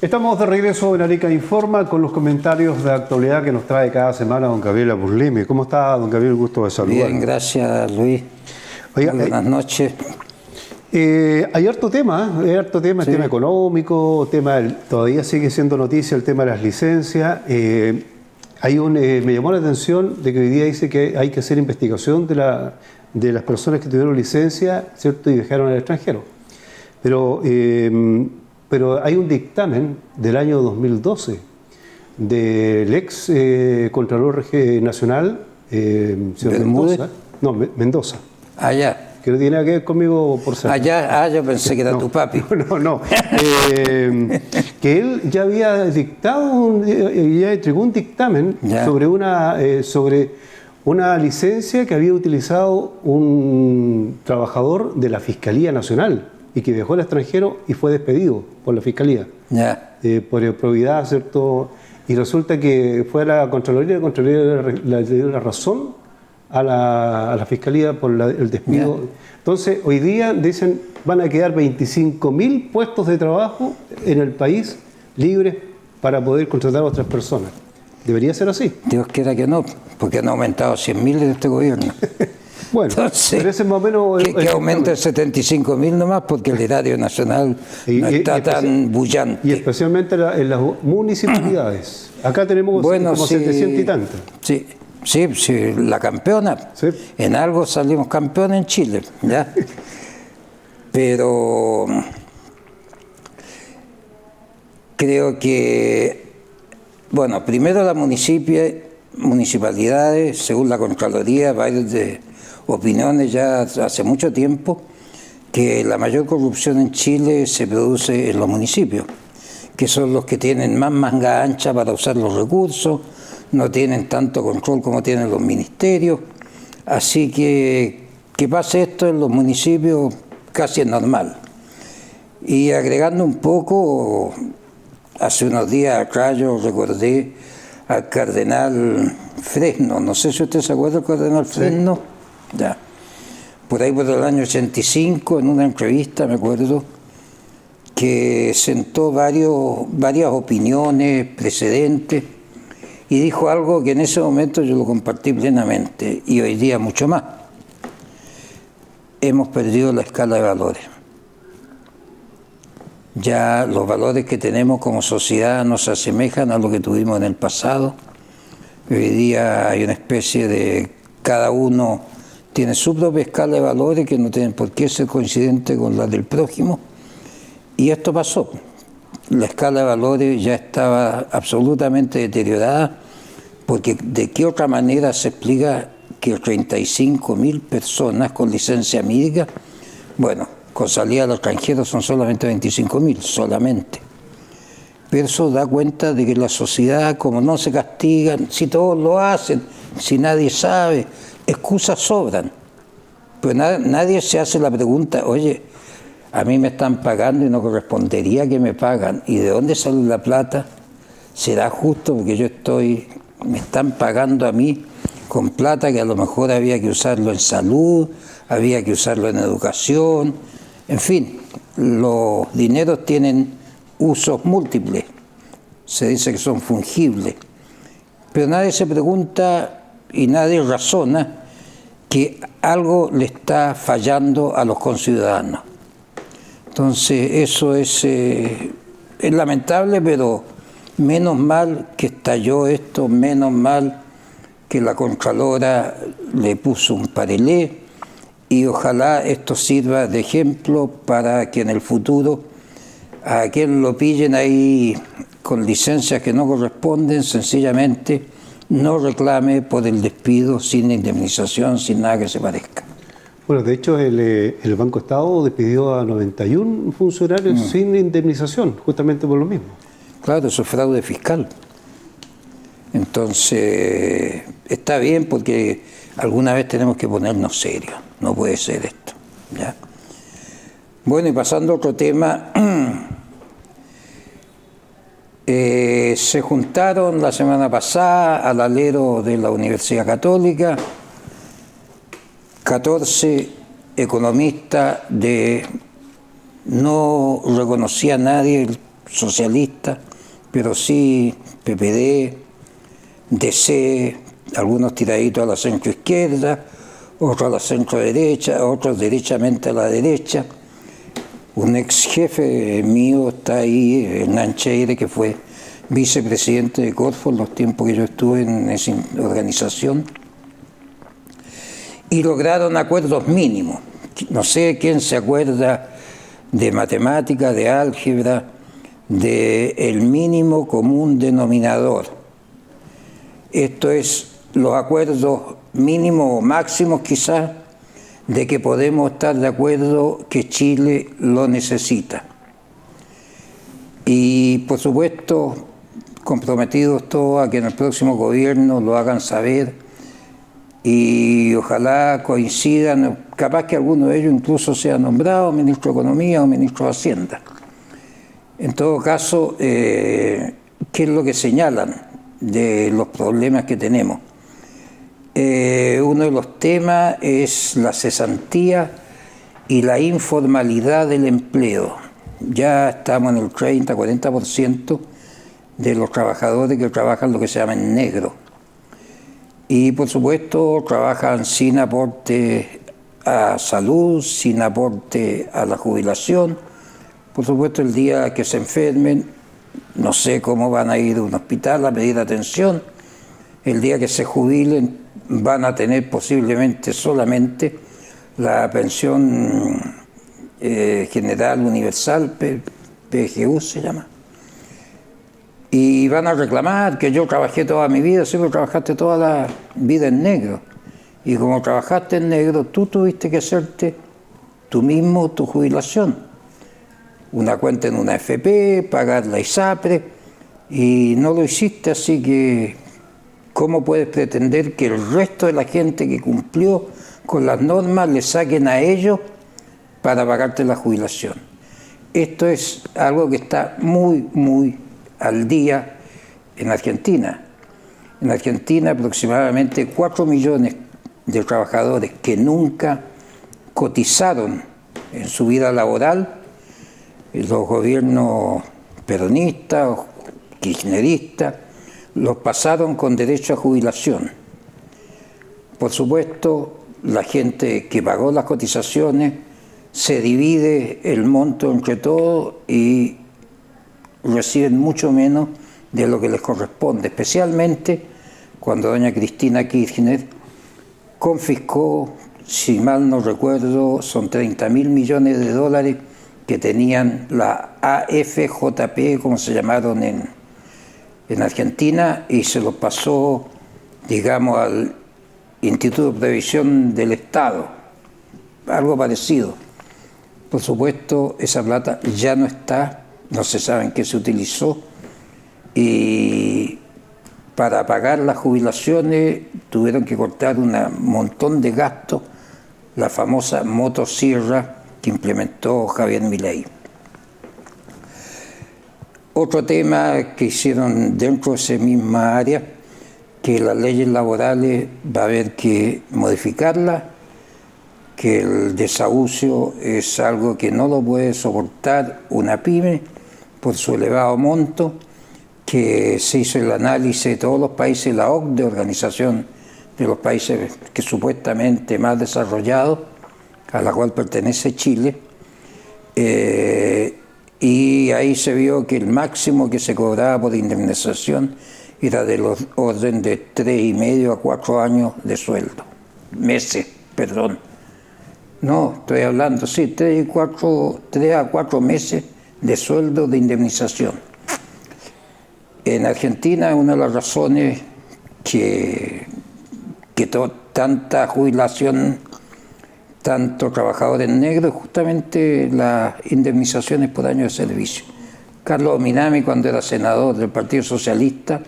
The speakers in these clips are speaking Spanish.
Estamos de regreso en Arica Informa con los comentarios de actualidad que nos trae cada semana don Gabriel Aburlimi. ¿Cómo está, don Gabriel? Gusto de saludar. Bien, gracias, Luis. Oiga, buenas noches. Hay harto tema, sí. El tema económico, todavía sigue siendo noticia el tema de las licencias. Me llamó la atención de que hoy día dice que hay que hacer investigación de las personas que tuvieron licencia, ¿cierto? Y viajaron al extranjero. Pero hay un dictamen del año 2012 del ex Contralor Nacional, señor Mendoza. No, Mendoza. Allá. Que no tiene nada que ver conmigo por ser. Allá, yo pensé que era tu papi. No. Que él ya había dictado, ya entregó un dictamen sobre una licencia que había utilizado un trabajador de la Fiscalía Nacional y que viajó al extranjero y fue despedido por la Fiscalía. Por probidad, ¿cierto? Y resulta que fue a la Contraloría le dio la razón a la Fiscalía por el despido. Entonces, hoy día dicen van a quedar 25.000 puestos de trabajo en el país libres para poder contratar a otras personas. ¿Debería ser así? Dios quiera que no, porque han aumentado 100.000 en este gobierno. Bueno, entonces, pero ese es más o menos... Que aumente 75.000 nomás, porque el erario nacional no está tan bullante. Y especialmente en las municipalidades. Acá tenemos como 700 y tantos. Sí, la campeona. Sí. En algo salimos campeones en Chile, ¿ya? Pero creo que, bueno, primero las municipalidades, según la Contraloría, varias opiniones ya hace mucho tiempo, que la mayor corrupción en Chile se produce en los municipios, que son los que tienen más manga ancha para usar los recursos, no tienen tanto control como tienen los ministerios, así que pase esto en los municipios casi es normal. Y agregando un poco, hace unos días acá yo recordé al cardenal Fresno, no sé si usted se acuerda del cardenal Fresno, ya. Por ahí por el año 85, en una entrevista me acuerdo, que sentó varias opiniones, precedentes, y dijo algo que en ese momento yo lo compartí plenamente, y hoy día mucho más. Hemos perdido la escala de valores. Ya los valores que tenemos como sociedad no se asemejan a lo que tuvimos en el pasado. Hoy día hay una especie de... cada uno tiene su propia escala de valores que no tienen por qué ser coincidente con la del prójimo. Y esto pasó. La escala de valores ya estaba absolutamente deteriorada, porque ¿de qué otra manera se explica que 35.000 personas con licencia médica, bueno, con salida al extranjero son solamente 25.000, solamente? Pero eso da cuenta de que la sociedad, como no se castigan, si todos lo hacen, si nadie sabe, excusas sobran. Pero nadie se hace la pregunta, oye, a mí me están pagando y no correspondería que me pagan. ¿Y de dónde sale la plata? ¿Será justo porque me están pagando a mí con plata que a lo mejor había que usarlo en salud, había que usarlo en educación? En fin, los dineros tienen usos múltiples. Se dice que son fungibles. Pero nadie se pregunta y nadie razona que algo le está fallando a los conciudadanos. Entonces eso es lamentable, pero menos mal que estalló esto, menos mal que la Contralora le puso un parelé, y ojalá esto sirva de ejemplo para que en el futuro a quien lo pillen ahí con licencias que no corresponden, sencillamente no reclame por el despido sin indemnización, sin nada que se parezca. Bueno, de hecho, el Banco Estado despidió a 91 funcionarios sin indemnización, justamente por lo mismo. Claro, eso es fraude fiscal. Entonces, está bien porque alguna vez tenemos que ponernos serios. No puede ser esto, ¿ya? Bueno, y pasando a otro tema, se juntaron la semana pasada al alero de la Universidad Católica 14 economistas no reconocía a nadie socialista, pero sí PPD, DC, algunos tiraditos a la centro-izquierda, otros a la centro-derecha, otros derechamente a la derecha. Un ex jefe mío está ahí, Hernán Cheire, que fue vicepresidente de Corfo en los tiempos que yo estuve en esa organización, y lograron acuerdos mínimos. No sé quién se acuerda de matemática, de álgebra, del mínimo común denominador. Esto es los acuerdos mínimos o máximos quizás de que podemos estar de acuerdo que Chile lo necesita. Y por supuesto, comprometidos todos a que en el próximo gobierno lo hagan saber y ojalá coincidan, capaz que alguno de ellos incluso sea nombrado ministro de Economía o ministro de Hacienda. En todo caso, ¿qué es lo que señalan de los problemas que tenemos? Uno de los temas es la cesantía y la informalidad del empleo. Ya estamos en el 30-40% de los trabajadores que trabajan lo que se llama en negro. Y por supuesto trabajan sin aporte a salud, sin aporte a la jubilación. Por supuesto el día que se enfermen, no sé cómo van a ir a un hospital a pedir atención. El día que se jubilen van a tener posiblemente solamente la pensión general universal, PGU se llama. Y van a reclamar que yo trabajé toda mi vida, siempre trabajaste toda la vida en negro. Y como trabajaste en negro, tú tuviste que hacerte tú mismo tu jubilación. Una cuenta en una AFP, pagar la ISAPRE, y no lo hiciste, así que ¿cómo puedes pretender que el resto de la gente que cumplió con las normas le saquen a ellos para pagarte la jubilación? Esto es algo que está muy, muy al día en Argentina. En Argentina aproximadamente 4 millones de trabajadores que nunca cotizaron en su vida laboral. Los gobiernos peronistas o kirchneristas los pasaron con derecho a jubilación. Por supuesto, la gente que pagó las cotizaciones se divide el monto entre todos y reciben mucho menos de lo que les corresponde, especialmente cuando doña Cristina Kirchner confiscó, si mal no recuerdo, son 30.000 millones de dólares que tenían la AFJP, como se llamaron en Argentina, y se los pasó, digamos, al Instituto de Previsión del Estado, algo parecido. Por supuesto, esa plata ya no está, no se sabe en qué se utilizó, y para pagar las jubilaciones tuvieron que cortar un montón de gastos, la famosa motosierra que implementó Javier Milei. Otro tema que hicieron dentro de esa misma área, que las leyes laborales va a haber que modificarlas, que el desahucio es algo que no lo puede soportar una pyme por su elevado monto, que se hizo el análisis de todos los países, la OCDE, Organización de los Países que supuestamente más desarrollados, a la cual pertenece Chile, y ahí se vio que el máximo que se cobraba por indemnización era de los orden de 3,5 a 4 años de sueldo, meses, perdón. No, estoy hablando, sí, 3 a 4 meses de sueldo de indemnización. En Argentina, una de las razones que tanta jubilación, tanto trabajadores negros, justamente las indemnizaciones por año de servicio. Carlos Minami, cuando era senador del Partido Socialista,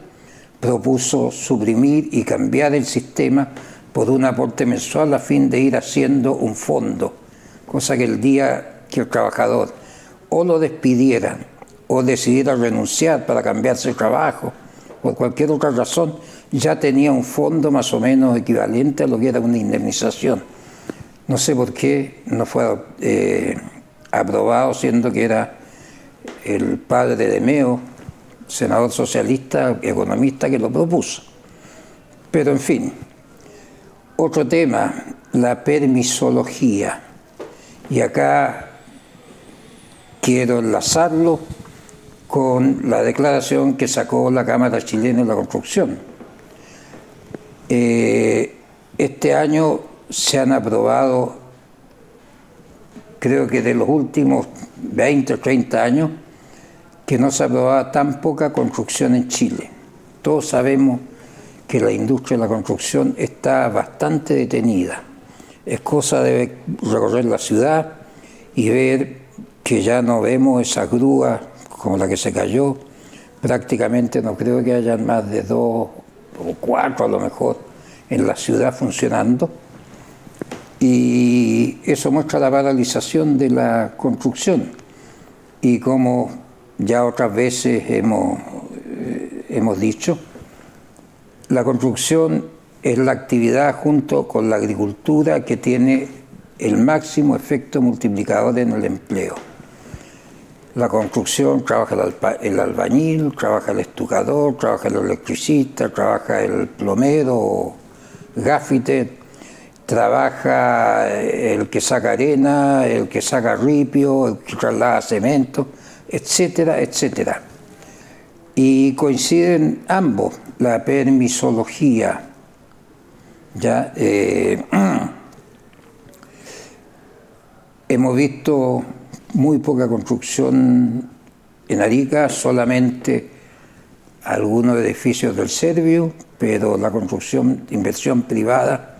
propuso suprimir y cambiar el sistema por un aporte mensual a fin de ir haciendo un fondo, cosa que el día que el trabajador o lo despidieran o decidiera renunciar para cambiarse de trabajo, por cualquier otra razón, ya tenía un fondo más o menos equivalente a lo que era una indemnización. No sé por qué no fue aprobado, siendo que era el padre de Meo, senador socialista, economista, que lo propuso. Pero en fin, otro tema, la permisología. Y acá quiero enlazarlo con la declaración que sacó la Cámara Chilena de la Construcción. Este año se han aprobado, creo que de los últimos 20 o 30 años, que no se aprobaba tan poca construcción en Chile. Todos sabemos que la industria de la construcción está bastante detenida. Es cosa de recorrer la ciudad y ver que ya no vemos esas grúas como la que se cayó. Prácticamente no creo que hayan más de 2 o 4 a lo mejor en la ciudad funcionando. Y eso muestra la paralización de la construcción. Y como ya otras veces hemos dicho, la construcción es la actividad junto con la agricultura que tiene el máximo efecto multiplicador en el empleo. La construcción trabaja el albañil, trabaja el estucador, trabaja el electricista, trabaja el plomero, gaffiter, trabaja el que saca arena, el que saca ripio, el que traslada cemento, etcétera, etcétera. Y coinciden ambos, la permisología. Ya hemos visto muy poca construcción en Arica, solamente algunos edificios del Servio, pero la construcción, inversión privada,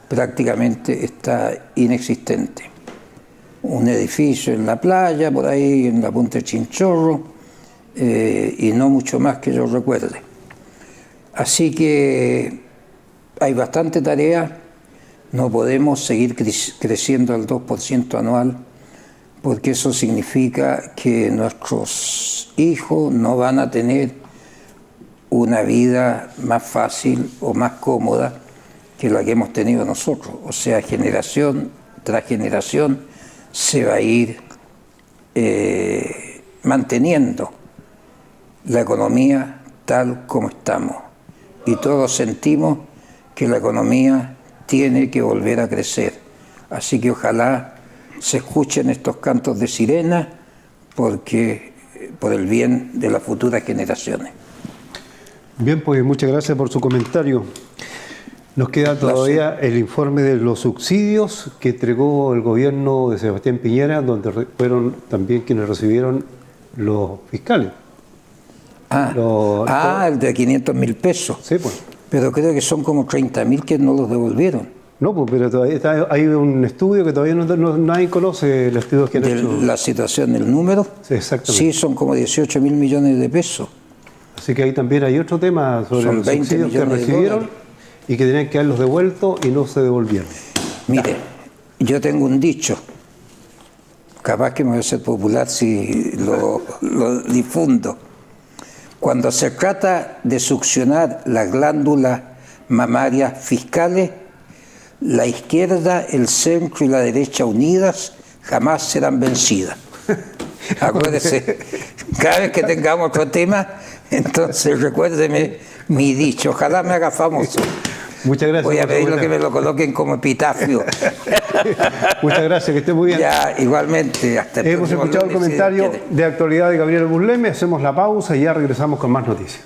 prácticamente está inexistente. Un edificio en la playa, por ahí en la punta de Chinchorro, y no mucho más que yo recuerde. Así que hay bastante tarea, no podemos seguir creciendo al 2% anual, porque eso significa que nuestros hijos no van a tener una vida más fácil o más cómoda que la que hemos tenido nosotros. O sea, generación tras generación se va a ir manteniendo la economía tal como estamos. Y todos sentimos que la economía tiene que volver a crecer. Así que ojalá se escuchen estos cantos de sirena, porque por el bien de las futuras generaciones. Bien, pues muchas gracias por su comentario. Nos queda todavía el informe de los subsidios que entregó el gobierno de Sebastián Piñera, donde fueron también quienes recibieron los fiscales. El de 500.000 pesos. Sí, pues. Pero creo que son como 30.000 que no los devolvieron. No, pues, pero todavía hay un estudio que todavía nadie conoce, el estudio que han hecho. La situación, el número. Sí, exactamente. Sí, son como 18.000 millones de pesos. Así que ahí también hay otro tema sobre son los subsidios que recibieron y que tenían que haberlos devueltos y no se devolvieron. Mire, yo tengo un dicho, capaz que me voy a ser popular si lo difundo. Cuando se trata de succionar las glándulas mamarias fiscales, la izquierda, el centro y la derecha unidas jamás serán vencidas. Acuérdese, cada vez que tengamos otro tema, entonces recuérdeme mi dicho, ojalá me haga famoso. Muchas gracias. Voy a pedirle que me lo coloquen como epitafio. Muchas gracias, que esté muy bien. Ya, igualmente, hasta el Hemos escuchado el comentario de actualidad de Gabriel Burleme, hacemos la pausa y ya regresamos con más noticias.